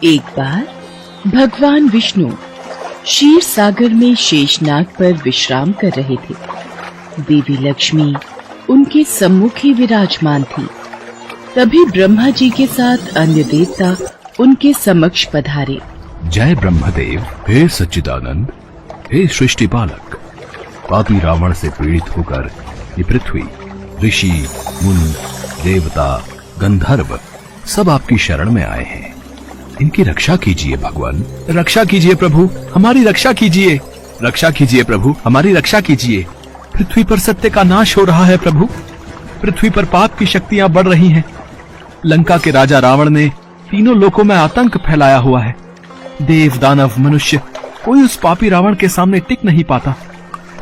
एक बार भगवान विष्णु क्षीर सागर में शेषनाग पर विश्राम कर रहे थे। देवी लक्ष्मी उनके सम्मुख ही विराजमान थी। तभी ब्रह्मा जी के साथ अन्य देवता उनके समक्ष पधारे। जय ब्रह्मदेव, हे सच्चिदानंद, हे सृष्टि पालक। पापी रावण से पीड़ित होकर ये पृथ्वी, ऋषि, मुनि, देवता, गंधर्व सब आपकी शरण में आए हैं। इनकी रक्षा कीजिए भगवान। रक्षा कीजिए प्रभु, हमारी रक्षा कीजिए। रक्षा कीजिए प्रभु, हमारी रक्षा कीजिए। पृथ्वी पर सत्य का नाश हो रहा है प्रभु। पृथ्वी पर पाप की शक्तियां बढ़ रही हैं। लंका के राजा रावण ने तीनों लोकों में आतंक फैलाया हुआ है। देव, दानव, मनुष्य कोई उस पापी रावण के सामने टिक नहीं पाता,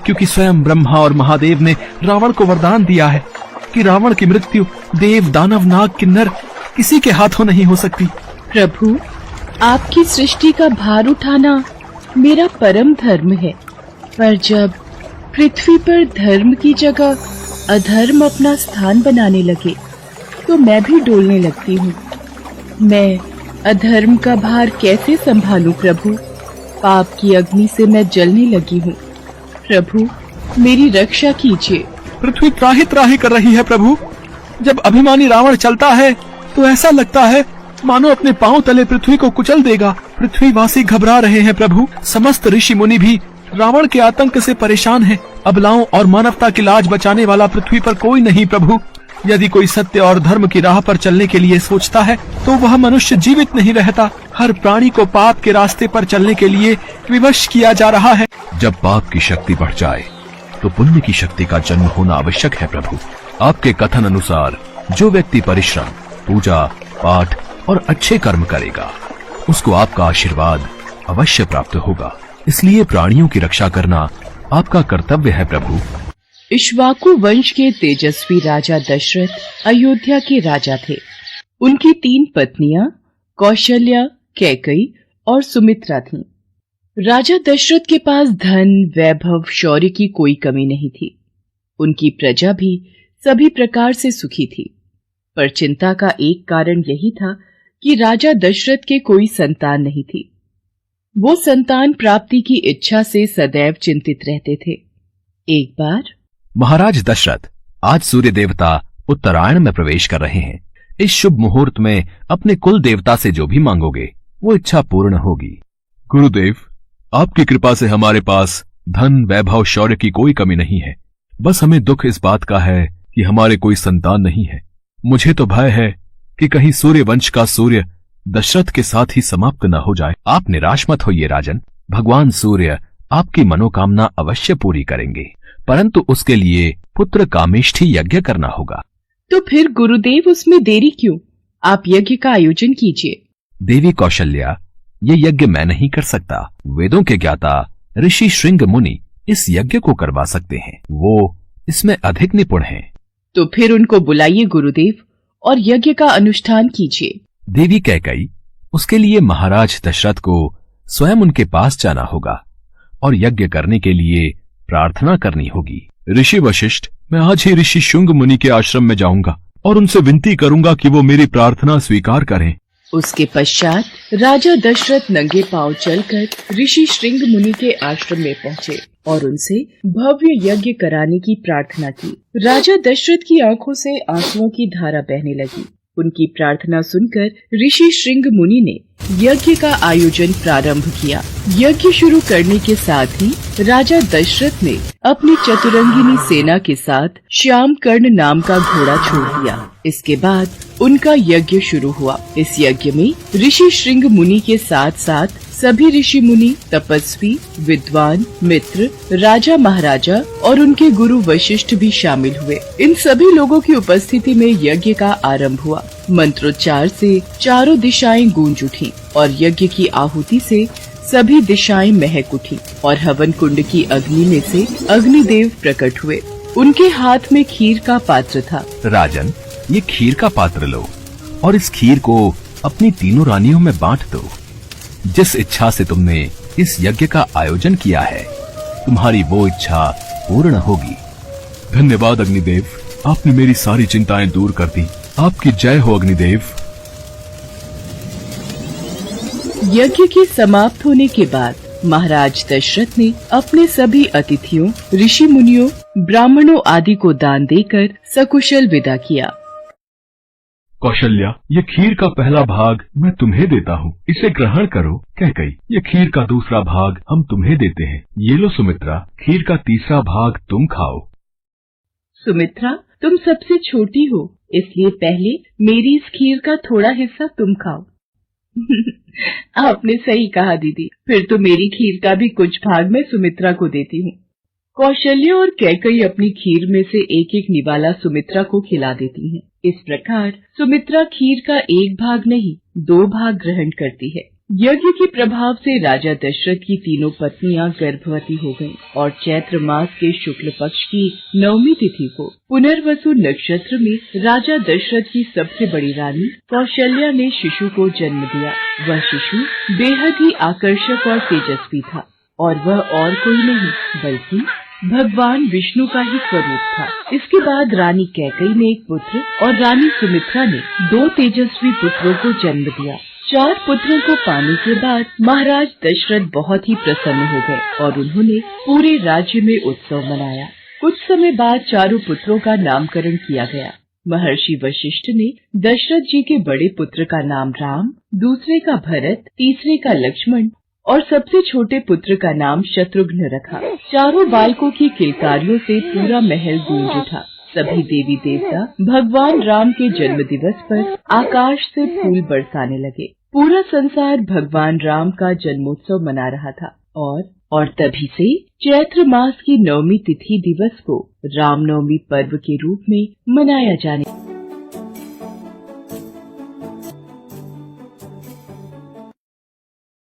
क्योंकि स्वयं ब्रह्मा और महादेव ने रावण को वरदान दिया है कि रावण की मृत्यु देव, दानव, नाग, किन्नर किसी के हाथों नहीं हो सकती। प्रभु, आपकी सृष्टि का भार उठाना मेरा परम धर्म है, पर जब पृथ्वी पर धर्म की जगह अधर्म अपना स्थान बनाने लगे तो मैं भी डोलने लगती हूँ। मैं अधर्म का भार कैसे संभालूं प्रभु? पाप की अग्नि से मैं जलने लगी हूँ। प्रभु, मेरी रक्षा कीजिए। पृथ्वी त्राही त्राही कर रही है प्रभु। जब अभिमानी रावण चलता है तो ऐसा लगता है मानो अपने पांव तले पृथ्वी को कुचल देगा। पृथ्वीवासी घबरा रहे हैं प्रभु। समस्त ऋषि मुनि भी रावण के आतंक से परेशान हैं। अबलाओं और मानवता की लाज बचाने वाला पृथ्वी पर कोई नहीं प्रभु। यदि कोई सत्य और धर्म की राह पर चलने के लिए सोचता है तो वह मनुष्य जीवित नहीं रहता। हर प्राणी को पाप के रास्ते पर चलने के लिए विवश किया जा रहा है। जब पाप की शक्ति बढ़ जाए तो पुण्य की शक्ति का जन्म होना आवश्यक है प्रभु। आपके कथन अनुसार जो व्यक्ति परिश्रम, पूजा, पाठ और अच्छे कर्म करेगा उसको आपका आशीर्वाद अवश्य प्राप्त होगा। इसलिए प्राणियों की रक्षा करना आपका कर्तव्य है प्रभु। इक्ष्वाकु वंश के तेजस्वी राजा दशरथ अयोध्या के राजा थे। उनकी 3 पत्नियां कौशल्या, कैकई और सुमित्रा थीं। राजा दशरथ के पास धन, वैभव, शौर्य की कोई कमी नहीं थी। उनकी प्रजा भी सभी प्रकार से सुखी थी, पर चिंता का एक कारण यही था कि राजा दशरथ के कोई संतान नहीं थी। वो संतान प्राप्ति की इच्छा से सदैव चिंतित रहते थे। एक बार, महाराज दशरथ, आज सूर्य देवता उत्तरायण में प्रवेश कर रहे हैं। इस शुभ मुहूर्त में अपने कुल देवता से जो भी मांगोगे वो इच्छा पूर्ण होगी। गुरुदेव, आपकी कृपा से हमारे पास धन, वैभव, शौर्य की कोई कमी नहीं है। बस हमें दुख इस बात का है कि हमारे कोई संतान नहीं है। मुझे तो भय है कि कहीं सूर्य वंश का सूर्य दशरथ के साथ ही समाप्त न हो जाए। आप निराश मत होइए राजन। भगवान सूर्य आपकी मनोकामना अवश्य पूरी करेंगे, परंतु उसके लिए पुत्र कामेष्ठी यज्ञ करना होगा। तो फिर गुरुदेव, उसमें देरी क्यों? आप यज्ञ का आयोजन कीजिए। देवी कौशल्या, ये यज्ञ मैं नहीं कर सकता। वेदों के ज्ञाता ऋषि श्रृंग मुनि इस यज्ञ को करवा सकते हैं। वो इसमें अधिक निपुण हैं। तो फिर उनको बुलाइए गुरुदेव और यज्ञ का अनुष्ठान कीजिए। देवी कैकई, उसके लिए महाराज दशरथ को स्वयं उनके पास जाना होगा और यज्ञ करने के लिए प्रार्थना करनी होगी। ऋषि वशिष्ठ, मैं आज ही ऋषि शुंग मुनि के आश्रम में जाऊंगा और उनसे विनती करूंगा कि वो मेरी प्रार्थना स्वीकार करें। उसके पश्चात राजा दशरथ नंगे पांव चलकर ऋषि श्रृंग मुनि के आश्रम में पहुँचे और उनसे भव्य यज्ञ कराने की प्रार्थना की। राजा दशरथ की आंखों से आंसुओं की धारा बहने लगी। उनकी प्रार्थना सुनकर ऋषि श्रृंग मुनि ने यज्ञ का आयोजन प्रारंभ किया। यज्ञ शुरू करने के साथ ही राजा दशरथ ने अपनी चतुरंगिनी सेना के साथ श्याम कर्ण नाम का घोड़ा छोड़ दिया। इसके बाद उनका यज्ञ शुरू हुआ। इस यज्ञ में ऋषि श्रृंग मुनि के साथ साथ सभी ऋषि मुनि, तपस्वी, विद्वान, मित्र, राजा महाराजा और उनके गुरु वशिष्ठ भी शामिल हुए। इन सभी लोगों की उपस्थिति में यज्ञ का आरंभ हुआ। मंत्रोच्चार से चारों दिशाएं गूंज उठी और यज्ञ की आहुति से सभी दिशाएं महक उठी और हवन कुंड की अग्नि में से अग्निदेव प्रकट हुए। उनके हाथ में खीर का पात्र था। राजन, ये खीर का पात्र लो और इस खीर को अपनी तीनों रानियों में बांट दो। जिस इच्छा से तुमने इस यज्ञ का आयोजन किया है, तुम्हारी वो इच्छा पूर्ण होगी। धन्यवाद अग्निदेव, आपने मेरी सारी चिंताएं दूर कर दी। आपकी जय हो अग्निदेव। यज्ञ के समाप्त होने के बाद महाराज दशरथ ने अपने सभी अतिथियों, ऋषि मुनियों, ब्राह्मणों आदि को दान देकर सकुशल विदा किया। कौशल्या, ये खीर का पहला भाग मैं तुम्हें देता हूँ, इसे ग्रहण करो। कैकई, ये खीर का दूसरा भाग हम तुम्हें देते हैं। ये लो सुमित्रा, खीर का तीसरा भाग तुम खाओ। सुमित्रा, तुम सबसे छोटी हो, इसलिए पहले मेरी इस खीर का थोड़ा हिस्सा तुम खाओ। आपने सही कहा दीदी, फिर तो मेरी खीर का भी कुछ भाग मैं सुमित्रा को देती हूँ। कौशल्य और कैकई अपनी खीर में से एक एक निवाला सुमित्रा को खिला देती हैं। इस प्रकार सुमित्रा खीर का एक भाग नहीं, 2 भाग ग्रहण करती है। यज्ञ के प्रभाव से राजा दशरथ की तीनों पत्नियां गर्भवती हो गईं और चैत्र मास के शुक्ल पक्ष की 9वीं तिथि को पुनर्वसु नक्षत्र में राजा दशरथ की सबसे बड़ी रानी कौशल्या ने शिशु को जन्म दिया। वह शिशु बेहद ही आकर्षक और तेजस्वी था और वह और कोई नहीं बल्कि भगवान विष्णु का ही स्वरूप था। इसके बाद रानी कैकई ने एक पुत्र और रानी सुमित्रा ने 2 तेजस्वी पुत्रों को जन्म दिया। 4 पुत्रों को पाने के बाद महाराज दशरथ बहुत ही प्रसन्न हो गए और उन्होंने पूरे राज्य में उत्सव मनाया। कुछ समय बाद चारों पुत्रों का नामकरण किया गया। महर्षि वशिष्ठ ने दशरथ जी के बड़े पुत्र का नाम राम, दूसरे का भरत, तीसरे का लक्ष्मण और सबसे छोटे पुत्र का नाम शत्रुघ्न रखा। चारों बालकों की किलकारियों से पूरा महल गूंज उठा। सभी देवी देवता भगवान राम के जन्म दिवस पर आकाश से फूल बरसाने लगे। पूरा संसार भगवान राम का जन्मोत्सव मना रहा था और तभी से चैत्र मास की 9वीं तिथि दिवस को रामनवमी पर्व के रूप में मनाया जाने